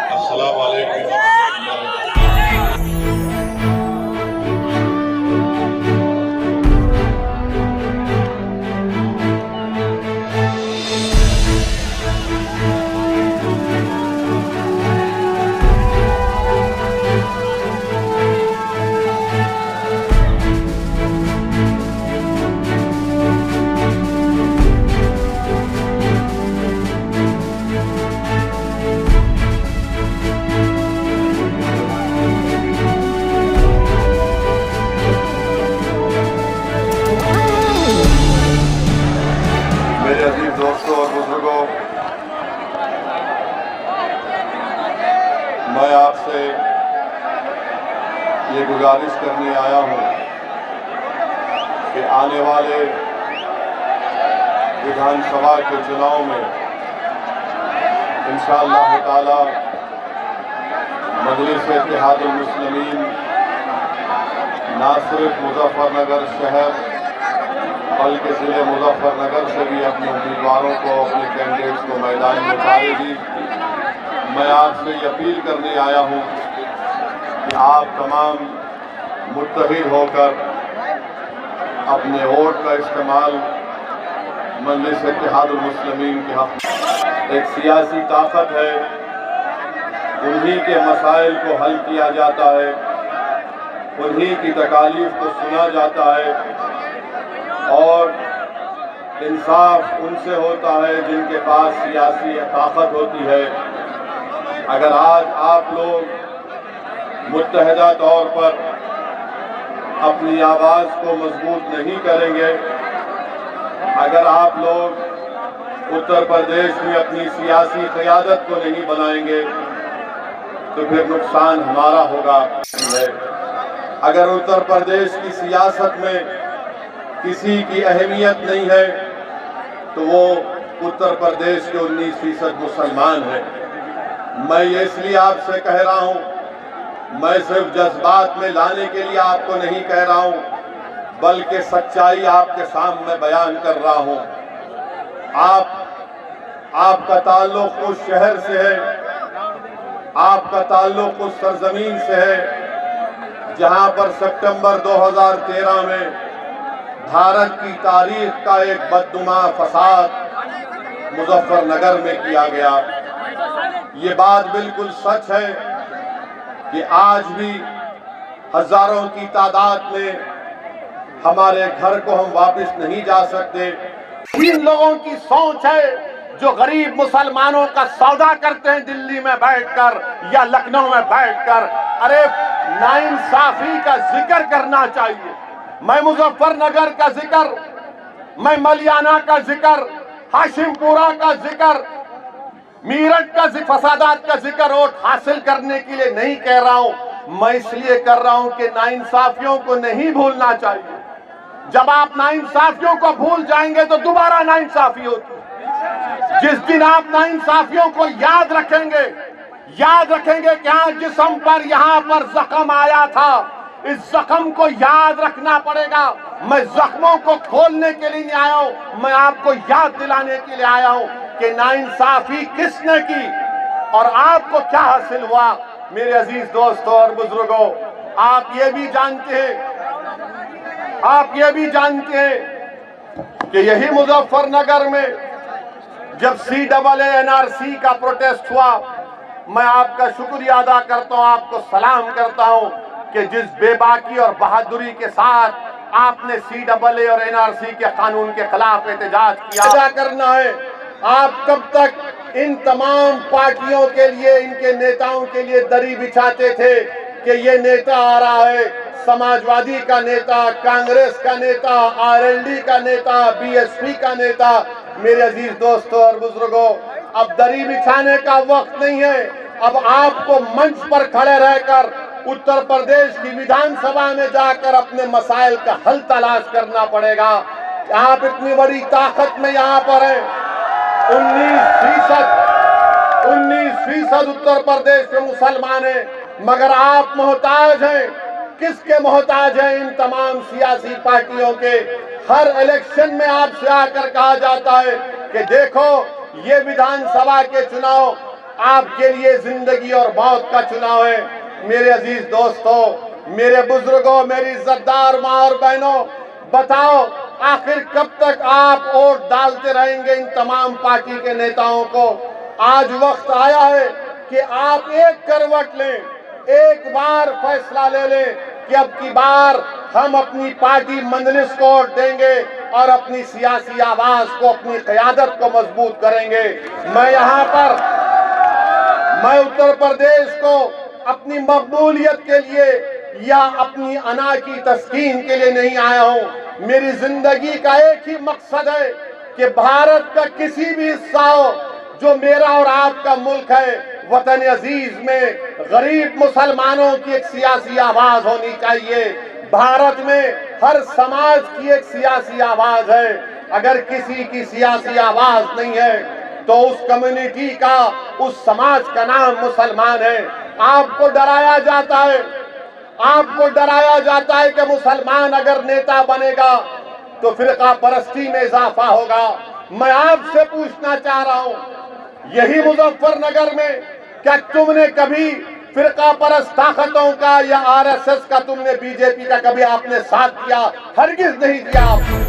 السلام علیکم. میرے عزیز دوستوں اور بزرگوں، میں آپ سے یہ گزارش کرنے آیا ہوں کہ آنے والے وِدھان سبھا کے چناؤ میں انشاءاللہ تعالی مجلس اتحاد المسلمین نہ صرف مظفر نگر شہر بلکہ ضلع مظفر نگر سے بھی اپنے امیدواروں کو، اپنے کینڈیڈیٹس کو میدان میں اتارے گی. میں آپ سے یہ اپیل کرنے آیا ہوں کہ آپ تمام متحد ہو کر اپنے ووٹ کا استعمال مجلس اتحاد المسلمین کے حق میں. ایک سیاسی طاقت ہے، انہی کے مسائل کو حل کیا جاتا ہے، انہی کی تکالیف کو سنا جاتا ہے، اور انصاف ان سے ہوتا ہے جن کے پاس سیاسی طاقت ہوتی ہے. اگر آج آپ لوگ متحدہ طور پر اپنی آواز کو مضبوط نہیں کریں گے، اگر آپ لوگ اتر پردیش میں اپنی سیاسی قیادت کو نہیں بنائیں گے تو پھر نقصان ہمارا ہوگا. اگر اتر پردیش کی سیاست میں کسی کی اہمیت نہیں ہے تو وہ اتر پردیش کے 19% مسلمان ہیں. میں یہ اس لیے آپ سے کہہ رہا ہوں، میں صرف جذبات میں لانے کے لیے آپ کو نہیں کہہ رہا ہوں، بلکہ سچائی آپ کے سامنے بیان کر رہا ہوں. آپ کا تعلق اس شہر سے ہے، آپ کا تعلق اس سرزمین سے ہے جہاں پر سپٹمبر 2013 میں بھارت کی تاریخ کا ایک بدنما فساد مظفر نگر میں کیا گیا. یہ بات بالکل سچ ہے کہ آج بھی ہزاروں کی تعداد میں ہمارے گھر کو ہم واپس نہیں جا سکتے. ان لوگوں کی سوچ ہے جو غریب مسلمانوں کا سودا کرتے ہیں دلی میں بیٹھ کر یا لکھنؤ میں بیٹھ کر. ارے ناانصافی کا ذکر کرنا چاہیے. میں مظفر نگر کا ذکر، میں ملیانہ کا ذکر، ہاشم پورہ کا ذکر، میرٹھ کا فسادات کا ذکر ووٹ حاصل کرنے کے لیے نہیں کہہ رہا ہوں. میں اس لیے کر رہا ہوں کہ ناانصافیوں کو نہیں بھولنا چاہیے. جب آپ ناانصافیوں کو بھول جائیں گے تو دوبارہ ناانصافی ہوتی ہے. جس دن آپ ناانصافیوں کو یاد رکھیں گے کہ ہاں جسم پر یہاں پر زخم آیا تھا، اس زخم کو یاد رکھنا پڑے گا. میں زخموں کو کھولنے کے لیے نہیں آیا ہوں، میں آپ کو یاد دلانے کے لیے آیا ہوں کہ ناانصافی کس نے کی اور آپ کو کیا حاصل ہوا. میرے عزیز دوستوں اور بزرگوں، آپ یہ بھی جانتے ہیں کہ یہی مظفر نگر میں جب CAA-NRC کا پروٹیسٹ ہوا، میں آپ کا شکریہ ادا کرتا ہوں، آپ کو سلام کرتا ہوں کہ جس بے باکی اور بہادری کے ساتھ آپ نے CAA اور NRC کے قانون کے خلاف احتجاج کیا. ادا کرنا ہے. آپ کب تک ان تمام پارٹیوں کے لیے، ان کے نیتاؤں کے لیے دری بچھاتے تھے کہ یہ نیتا آ رہا ہے، سماجوادی کا نیتا، کانگریس کا نیتا، RLD کا نیتا، BSP کا نیتا. میرے عزیز دوستوں اور بزرگوں، اب دری بچھانے کا وقت نہیں ہے. اب آپ کو منچ پر کھڑے رہ کر اتر پردیش کی وِدھان سبھا میں جا کر اپنے مسائل کا حل تلاش کرنا پڑے گا. آپ اتنی بڑی طاقت میں یہاں پر ہیں. 19% اتر پردیش کے مسلمان ہیں، مگر آپ محتاج ہیں. کس کے محتاج ہیں ان تمام سیاسی پارٹیوں کے؟ ہر الیکشن میں آپ سے آ کر کہا جاتا ہے کہ دیکھو یہ ویدھان سبھا کے چناؤ آپ کے لیے زندگی اور موت کا چناؤ ہے۔ میرے عزیز دوستوں، میرے بزرگوں، میری عزتدار ماں اور بہنوں، بتاؤ آخر کب تک آپ ووٹ ڈالتے رہیں گے ان تمام پارٹی کے نیتاؤں کو؟ آج وقت آیا ہے کہ آپ ایک کروٹ لیں، ایک بار فیصلہ لے لیں کہ اب کی بار ہم اپنی پارٹی مجلس کو ووٹ دیں گے اور اپنی سیاسی آواز کو، اپنی قیادت کو مضبوط کریں گے۔ میں اتر پردیش کو اپنی مقبولیت کے لیے یا اپنی انا کی تسکین کے لیے نہیں آیا ہوں۔ میری زندگی کا ایک ہی مقصد ہے کہ بھارت کا کسی بھی حصہ ہو جو میرا اور آپ کا ملک ہے، وطن عزیز میں غریب مسلمانوں کی ایک سیاسی آواز ہونی چاہیے۔ بھارت میں ہر سماج کی ایک سیاسی آواز ہے۔ اگر کسی کی سیاسی آواز نہیں ہے تو اس کمیونٹی کا، اس سماج کا نام مسلمان ہے۔ آپ کو ڈرایا جاتا ہے کہ مسلمان اگر نیتا بنے گا تو فرقہ پرستی میں اضافہ ہوگا۔ میں آپ سے پوچھنا چاہ رہا ہوں، یہی مظفر نگر میں کیا تم نے کبھی فرقہ پرست طاقتوں کا یا RSS کا، تم نے بی جے پی کا کبھی آپ نے ساتھ دیا؟ ہرگز نہیں دیا آپ نے۔